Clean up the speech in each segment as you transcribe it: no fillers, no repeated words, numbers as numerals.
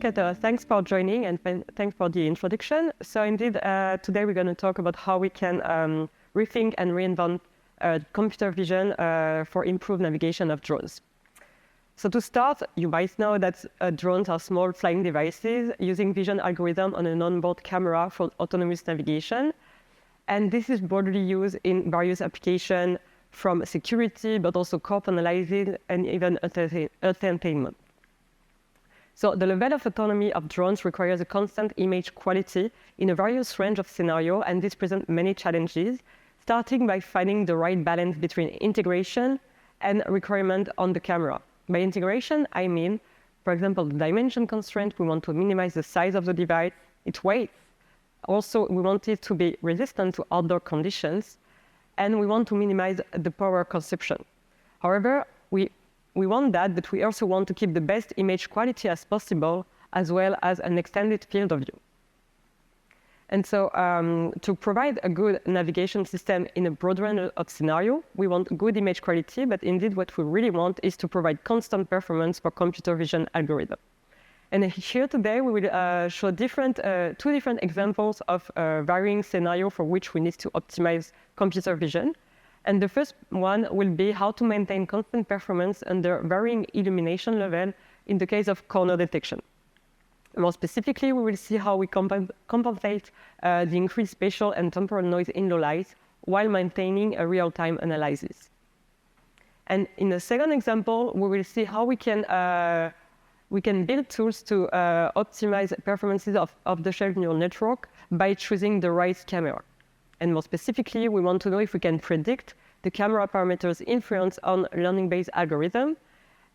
Buquet. Thanks for joining and thanks for the introduction. So indeed, today we're going to talk about how we can rethink and reinvent computer vision for improved navigation of drones. So to start, you might know that drones are small flying devices using vision algorithm on an onboard camera for autonomous navigation. And this is broadly used in various applications from security, but also corp analysis and even entertainment. So the level of autonomy of drones requires a constant image quality in a various range of scenarios, and this presents many challenges, starting by finding the right balance between integration and requirement on the camera. By integration, I mean, for example, the dimension constraint. We want to minimize the size of the device, its weight. Also, we want it to be resistant to outdoor conditions, and we want to minimize the power consumption. However, we want that, but we also want to keep the best image quality as possible, as well as an extended field of view. And so to provide a good navigation system in a broad range of scenarios, we want good image quality, but indeed what we really want is to provide constant performance for computer vision algorithm. And here today, we will show two different examples of varying scenarios for which we need to optimize computer vision. And the first one will be how to maintain constant performance under varying illumination level in the case of corner detection. More specifically, we will see how we compensate the increased spatial and temporal noise in low light while maintaining a real-time analysis. And in the second example, we will see how we can build tools to optimize performances of the shelf neural network by choosing the right camera. And more specifically, we want to know if we can predict the camera parameters' influence on learning-based algorithm,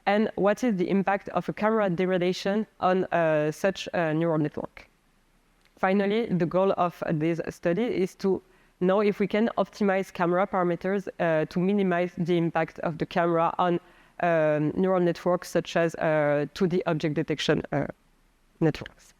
and what is the impact of a camera degradation on such a neural network. Finally, the goal of this study is to know if we can optimize camera parameters to minimize the impact of the camera on neural networks such as 2D object detection networks.